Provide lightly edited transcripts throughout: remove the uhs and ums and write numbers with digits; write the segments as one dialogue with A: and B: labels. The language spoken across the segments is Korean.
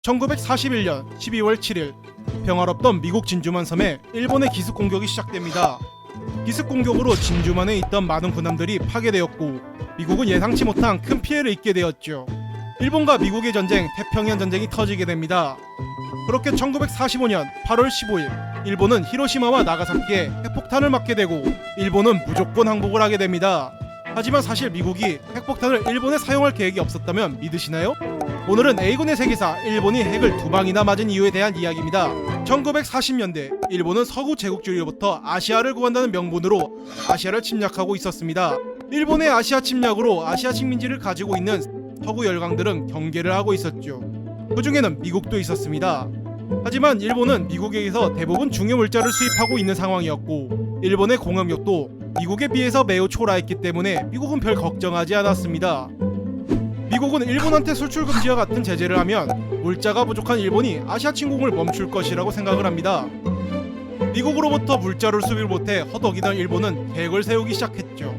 A: 1941년 12월 7일 평화롭던 미국 진주만 섬에 일본의 기습 공격이 시작됩니다. 기습 공격으로 진주만에 있던 많은 군함들이 파괴되었고 미국은 예상치 못한 큰 피해를 입게 되었죠. 일본과 미국의 전쟁, 태평양 전쟁이 터지게 됩니다. 그렇게 1945년 8월 15일 일본은 히로시마와 나가사키에 핵폭탄을 맞게 되고 일본은 무조건 항복을 하게 됩니다. 하지만 사실 미국이 핵폭탄을 일본에 사용할 계획이 없었다면 믿으시나요? 오늘은 A군의 세계사 일본이 핵을 2방이나 맞은 이유에 대한 이야기입니다. 1940년대 일본은 서구 제국주의로부터 아시아를 구한다는 명분으로 아시아를 침략하고 있었습니다. 일본의 아시아 침략으로 아시아 식민지를 가지고 있는 서구 열강들은 경계를 하고 있었죠. 그 중에는 미국도 있었습니다. 하지만 일본은 미국에게서 대부분 중요 물자를 수입하고 있는 상황이었고 일본의 공업력도 미국에 비해서 매우 초라했기 때문에 미국은 별 걱정하지 않았습니다. 미국은 일본한테 수출 금지와 같은 제재를 하면 물자가 부족한 일본이 아시아 침공을 멈출 것이라고 생각을 합니다. 미국으로부터 물자를 수입을 못해 허덕이던 일본은 계획을 세우기 시작했죠.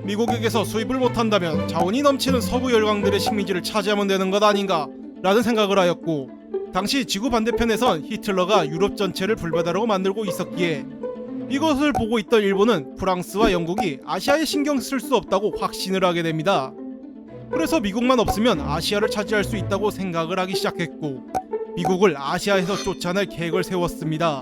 A: 미국에게서 수입을 못한다면 자원이 넘치는 서구 열강들의 식민지를 차지하면 되는 것 아닌가 라는 생각을 하였고 당시 지구 반대편에선 히틀러가 유럽 전체를 불바다로 만들고 있었기에 이것을 보고 있던 일본은 프랑스와 영국이 아시아에 신경 쓸 수 없다고 확신을 하게 됩니다. 그래서 미국만 없으면 아시아를 차지할 수 있다고 생각을 하기 시작했고 미국을 아시아에서 쫓아낼 계획을 세웠습니다.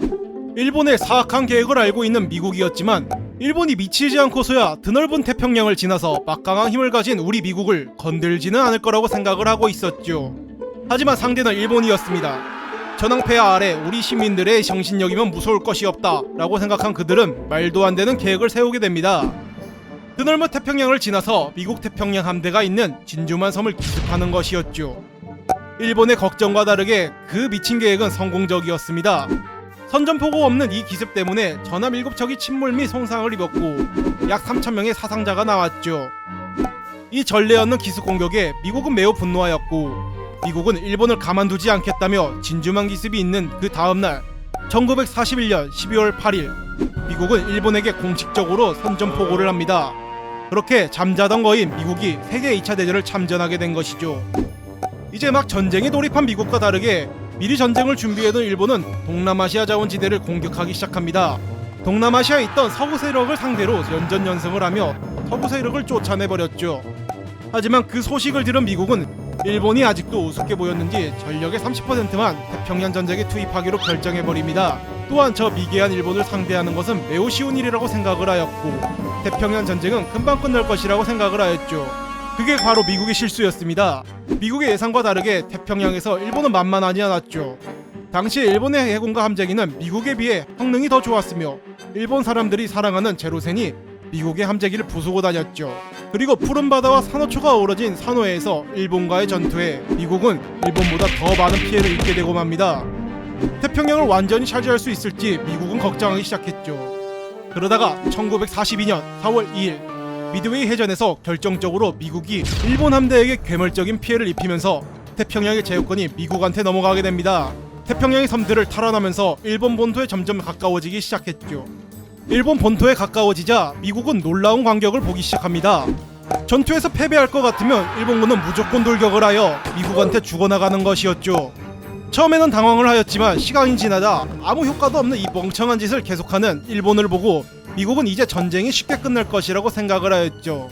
A: 일본의 사악한 계획을 알고 있는 미국이었지만 일본이 미치지 않고서야 드넓은 태평양을 지나서 막강한 힘을 가진 우리 미국을 건들지는 않을 거라고 생각을 하고 있었죠. 하지만 상대는 일본이었습니다. 전황폐하 아래 우리 시민들의 정신력이면 무서울 것이 없다 라고 생각한 그들은 말도 안 되는 계획을 세우게 됩니다. 드넓은 태평양을 지나서 미국 태평양 함대가 있는 진주만 섬을 기습하는 것이었죠. 일본의 걱정과 다르게 그 미친 계획은 성공적이었습니다. 선전포고 없는 이 기습 때문에 전함 7척이 침몰 및 손상을 입었고 약 3,000명의 사상자가 나왔죠. 이 전례 없는 기습 공격에 미국은 매우 분노하였고 미국은 일본을 가만두지 않겠다며 진주만 기습이 있는 그 다음날 1941년 12월 8일 미국은 일본에게 공식적으로 선전포고를 합니다. 그렇게 잠자던 거인 미국이 세계 2차 대전을 참전하게 된 것이죠. 이제 막 전쟁에 돌입한 미국과 다르게 미리 전쟁을 준비해둔 일본은 동남아시아 자원지대를 공격하기 시작합니다. 동남아시아에 있던 서구 세력을 상대로 연전연승을 하며 서구 세력을 쫓아내버렸죠. 하지만 그 소식을 들은 미국은 일본이 아직도 우습게 보였는지 전력의 30%만 태평양 전쟁에 투입하기로 결정해버립니다. 또한 저 미개한 일본을 상대하는 것은 매우 쉬운 일이라고 생각을 하였고 태평양 전쟁은 금방 끝날 것이라고 생각을 하였죠. 그게 바로 미국의 실수였습니다. 미국의 예상과 다르게 태평양에서 일본은 만만하지 않았죠. 당시 일본의 해군과 함재기는 미국에 비해 성능이 더 좋았으며 일본 사람들이 사랑하는 제로센이 미국의 함재기를 부수고 다녔죠. 그리고 푸른 바다와 산호초가 어우러진 산호해에서 일본과의 전투에 미국은 일본보다 더 많은 피해를 입게 되고 맙니다. 태평양을 완전히 차지할 수 있을지 미국은 걱정하기 시작했죠. 그러다가 1942년 4월 2일 미드웨이 해전에서 결정적으로 미국이 일본 함대에게 괴멸적인 피해를 입히면서 태평양의 제휴권이 미국한테 넘어가게 됩니다. 태평양의 섬들을 탈환하면서 일본 본토에 점점 가까워지기 시작했죠. 일본 본토에 가까워지자 미국은 놀라운 광경을 보기 시작합니다. 전투에서 패배할 것 같으면 일본군은 무조건 돌격을 하여 미국한테 죽어나가는 것이었죠. 처음에는 당황을 하였지만 시간이 지나다 아무 효과도 없는 이 멍청한 짓을 계속하는 일본을 보고 미국은 이제 전쟁이 쉽게 끝날 것이라고 생각을 하였죠.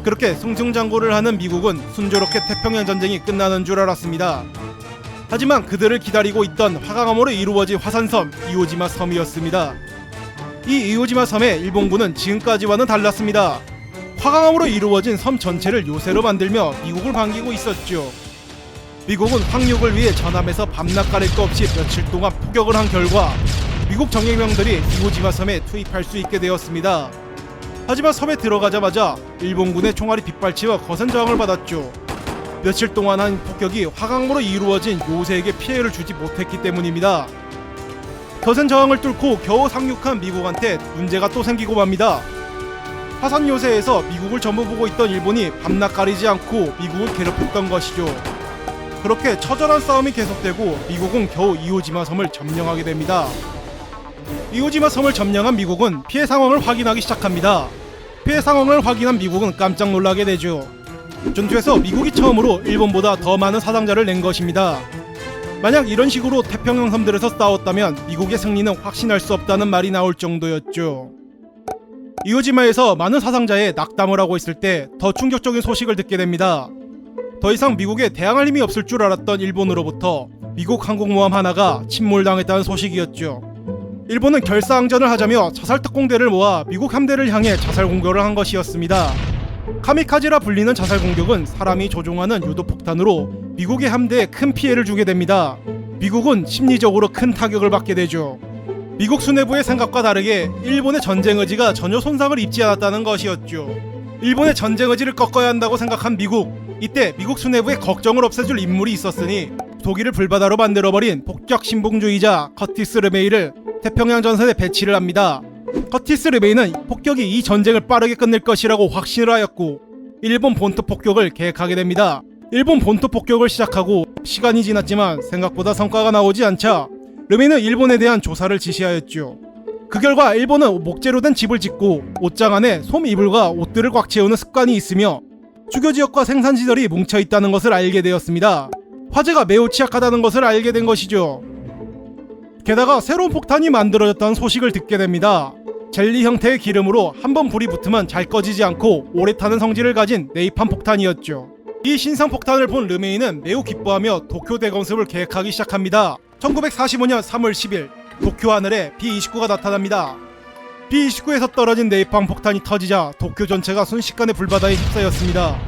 A: 그렇게 승승장구를 하는 미국은 순조롭게 태평양 전쟁이 끝나는 줄 알았습니다. 하지만 그들을 기다리고 있던 화강암으로 이루어진 화산섬 이오지마 섬이었습니다. 이 이오지마 섬의 일본군은 지금까지와는 달랐습니다. 화강암으로 이루어진 섬 전체를 요새로 만들며 미국을 반기고 있었죠. 미국은 확륙을 위해 전함에서 밤낮 가릴 것 없이 며칠 동안 포격을 한 결과 미국 정예병들이 이오지마 섬에 투입할 수 있게 되었습니다. 하지만 섬에 들어가자마자 일본군의 총알이 빗발치며 거센 저항을 받았죠. 며칠 동안 한 폭격이 화강으로 이루어진 요새에게 피해를 주지 못했기 때문입니다. 거센 저항을 뚫고 겨우 상륙한 미국한테 문제가 또 생기고 맙니다. 화산 요새에서 미국을 전부 보고 있던 일본이 밤낮 가리지 않고 미국을 괴롭혔던 것이죠. 그렇게 처절한 싸움이 계속되고 미국은 겨우 이오지마 섬을 점령하게 됩니다. 이오지마 섬을 점령한 미국은 피해 상황을 확인하기 시작합니다. 피해 상황을 확인한 미국은 깜짝 놀라게 되죠. 전투에서 미국이 처음으로 일본보다 더 많은 사상자를 낸 것입니다. 만약 이런 식으로 태평양 섬들에서 싸웠다면 미국의 승리는 확신할 수 없다는 말이 나올 정도였죠. 이오지마에서 많은 사상자의 낙담을 하고 있을 때 더 충격적인 소식을 듣게 됩니다. 더 이상 미국에 대항할 힘이 없을 줄 알았던 일본으로부터 미국 항공모함 하나가 침몰당했다는 소식이었죠. 일본은 결사항전을 하자며 자살특공대를 모아 미국 함대를 향해 자살공격을 한 것이었습니다. 카미카즈라 불리는 자살공격은 사람이 조종하는 유도폭탄으로 미국의 함대에 큰 피해를 주게 됩니다. 미국은 심리적으로 큰 타격을 받게 되죠. 미국 수뇌부의 생각과 다르게 일본의 전쟁 의지가 전혀 손상을 입지 않았다는 것이었죠. 일본의 전쟁 의지를 꺾어야 한다고 생각한 미국, 이때 미국 수뇌부에 걱정을 없애줄 인물이 있었으니 독일을 불바다로 만들어버린 폭격 신봉주의자 커티스 르메이를 태평양 전선에 배치를 합니다. 커티스 르메이는 폭격이 이 전쟁을 빠르게 끝낼 것이라고 확신을 하였고 일본 본토 폭격을 계획하게 됩니다. 일본 본토 폭격을 시작하고 시간이 지났지만 생각보다 성과가 나오지 않자 르메이는 일본에 대한 조사를 지시하였죠. 그 결과 일본은 목재로 된 집을 짓고 옷장 안에 솜 이불과 옷들을 꽉 채우는 습관이 있으며 주교지역과 생산시설이 뭉쳐있다는 것을 알게 되었습니다. 화재가 매우 취약하다는 것을 알게 된 것이죠. 게다가 새로운 폭탄이 만들어졌다는 소식을 듣게 됩니다. 젤리 형태의 기름으로 한번 불이 붙으면 잘 꺼지지 않고 오래 타는 성질을 가진 네이팜 폭탄이었죠. 이 신상 폭탄을 본 르메이는 매우 기뻐하며 도쿄 대공습을 계획하기 시작합니다. 1945년 3월 10일 도쿄 하늘에 B-29가 나타납니다. B-29에서 떨어진 네이팜 폭탄이 터지자 도쿄 전체가 순식간에 불바다에 휩싸였습니다.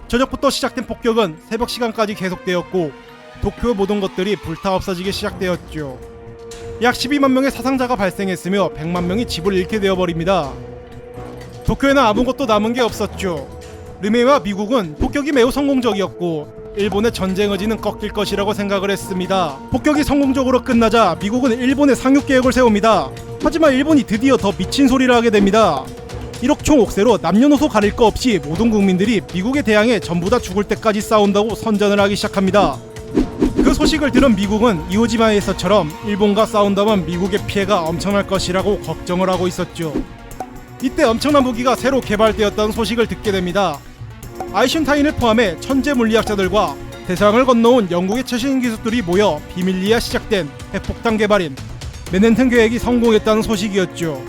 A: 저녁부터 시작된 폭격은 새벽 시간까지 계속되었고 도쿄의 모든 것들이 불타 없어지기 시작되었죠. 약 12만 명의 사상자가 발생했으며 100만 명이 집을 잃게 되어버립니다. 도쿄에는 아무것도 남은 게 없었죠. 르메이와 미국은 폭격이 매우 성공적이었고 일본의 전쟁 의지는 꺾일 것이라고 생각을 했습니다. 폭격이 성공적으로 끝나자 미국은 일본의 상륙 계획을 세웁니다. 하지만 일본이 드디어 더 미친 소리를 하게 됩니다. 1억 총 옥새로 남녀노소 가릴 거 없이 모든 국민들이 미국에 대항해 전부 다 죽을 때까지 싸운다고 선전을 하기 시작합니다. 그 소식을 들은 미국은 이오지마에서처럼 일본과 싸운다면 미국의 피해가 엄청날 것이라고 걱정을 하고 있었죠. 이때 엄청난 무기가 새로 개발되었다는 소식을 듣게 됩니다. 아이신타인을 포함해 천재 물리학자들과 대서양을 건너온 영국의 최신 기술들이 모여 비밀리에 시작된 핵폭탄 개발인 맨해튼 계획이 성공했다는 소식이었죠.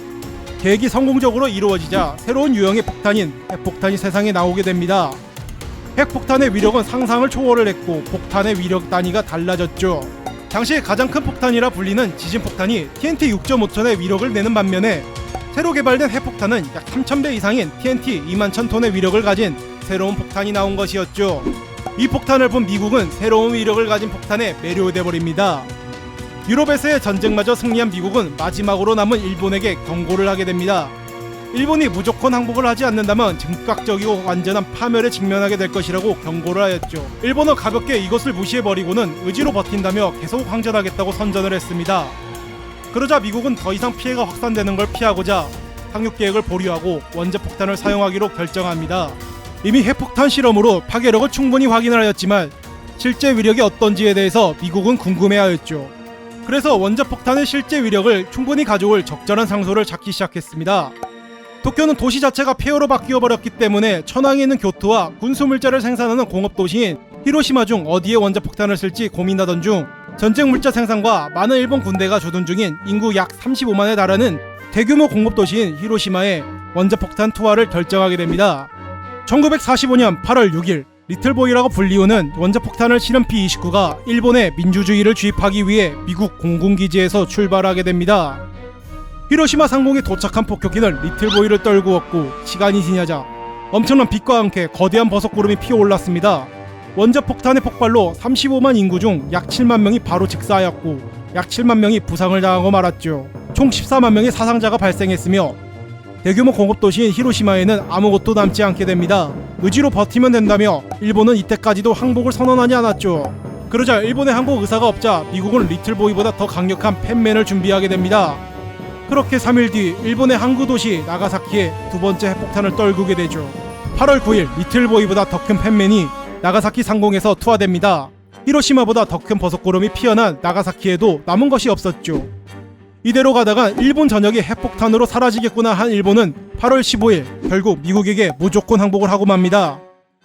A: 계획이 성공적으로 이루어지자 새로운 유형의 폭탄인 핵폭탄이 세상에 나오게 됩니다. 핵폭탄의 위력은 상상을 초월을 했고 폭탄의 위력 단위가 달라졌죠. 당시 가장 큰 폭탄이라 불리는 지진폭탄이 TNT 6.5톤의 위력을 내는 반면에 새로 개발된 핵폭탄은 약 3000배 이상인 TNT 21,000톤의 위력을 가진 새로운 폭탄이 나온 것이었죠. 이 폭탄을 본 미국은 새로운 위력을 가진 폭탄에 매료돼 버립니다. 유럽에서의 전쟁마저 승리한 미국은 마지막으로 남은 일본에게 경고를 하게 됩니다. 일본이 무조건 항복을 하지 않는다면 즉각적이고 완전한 파멸에 직면하게 될 것이라고 경고를 하였죠. 일본은 가볍게 이것을 무시해버리고는 의지로 버틴다며 계속 항전하겠다고 선전을 했습니다. 그러자 미국은 더 이상 피해가 확산되는 걸 피하고자 상륙계획을 보류하고 원자폭탄을 사용하기로 결정합니다. 이미 핵폭탄 실험으로 파괴력을 충분히 확인하였지만 실제 위력이 어떤지에 대해서 미국은 궁금해하였죠. 그래서 원자폭탄의 실제 위력을 충분히 가져올 적절한 장소를 찾기 시작했습니다. 도쿄는 도시 자체가 폐허로 바뀌어버렸기 때문에 천황에 있는 교토와 군수물자를 생산하는 공업도시인 히로시마 중 어디에 원자폭탄을 쓸지 고민하던 중 전쟁 물자 생산과 많은 일본 군대가 주둔 중인 인구 약 35만에 달하는 대규모 공업도시인 히로시마에 원자폭탄 투하를 결정하게 됩니다. 1945년 8월 6일 리틀보이라고 불리우는 원자폭탄을 실은 B-29가 일본의 민주주의를 주입하기 위해 미국 공군기지에서 출발하게 됩니다. 히로시마 상공에 도착한 폭격기는 리틀보이를 떨구었고 시간이 지나자 엄청난 빛과 함께 거대한 버섯구름이 피어올랐습니다. 원자폭탄의 폭발로 35만 인구 중 약 7만 명이 바로 직사하였고 약 7만 명이 부상을 당하고 말았죠. 총 14만 명의 사상자가 발생했으며 대규모 공업도시인 히로시마에는 아무것도 남지 않게 됩니다. 의지로 버티면 된다며 일본은 이때까지도 항복을 선언하지 않았죠. 그러자 일본의 항복 의사가 없자 미국은 리틀보이보다 더 강력한 팬맨을 준비하게 됩니다. 그렇게 3일 뒤 일본의 항구 도시 나가사키에 두 번째 핵폭탄을 떨구게 되죠. 8월 9일 리틀보이보다 더 큰 팬맨이 나가사키 상공에서 투하됩니다. 히로시마보다 더 큰 버섯구름이 피어난 나가사키에도 남은 것이 없었죠. 이대로 가다가 일본 전역이 핵폭탄으로 사라지겠구나 한 일본은 8월 15일 결국 미국에게 무조건 항복을 하고 맙니다.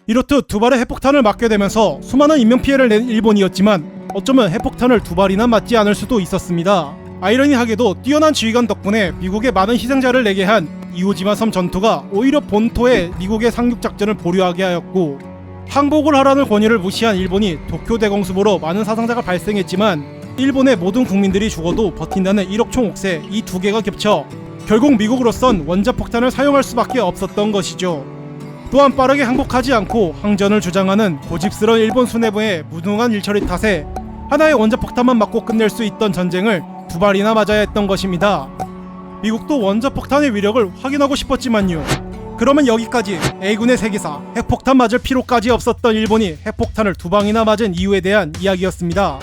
A: 이렇듯 두 발의 핵폭탄을 맞게 되면서 수많은 인명피해를 낸 일본이었지만 어쩌면 핵폭탄을 2발이나 맞지 않을 수도 있었습니다. 아이러니하게도 뛰어난 지휘관 덕분에 미국에 많은 희생자를 내게 한 이오지마 섬 전투가 오히려 본토에 미국의 상륙작전을 보류하게 하였고, 항복을 하라는 권유를 무시한 일본이 도쿄 대공습으로 많은 사상자가 발생했지만 일본의 모든 국민들이 죽어도 버틴다는 일억총 옥새, 이 두 개가 겹쳐 결국 미국으로선 원자폭탄을 사용할 수밖에 없었던 것이죠. 또한 빠르게 항복하지 않고 항전을 주장하는 고집스러운 일본 수뇌부의 무능한 일처리 탓에 하나의 원자폭탄만 맞고 끝낼 수 있던 전쟁을 2발이나 맞아야 했던 것입니다. 미국도 원자폭탄의 위력을 확인하고 싶었지만요. 그러면 여기까지 A군의 세계사, 핵폭탄 맞을 필요까지 없었던 일본이 핵폭탄을 2방이나 맞은 이유에 대한 이야기였습니다.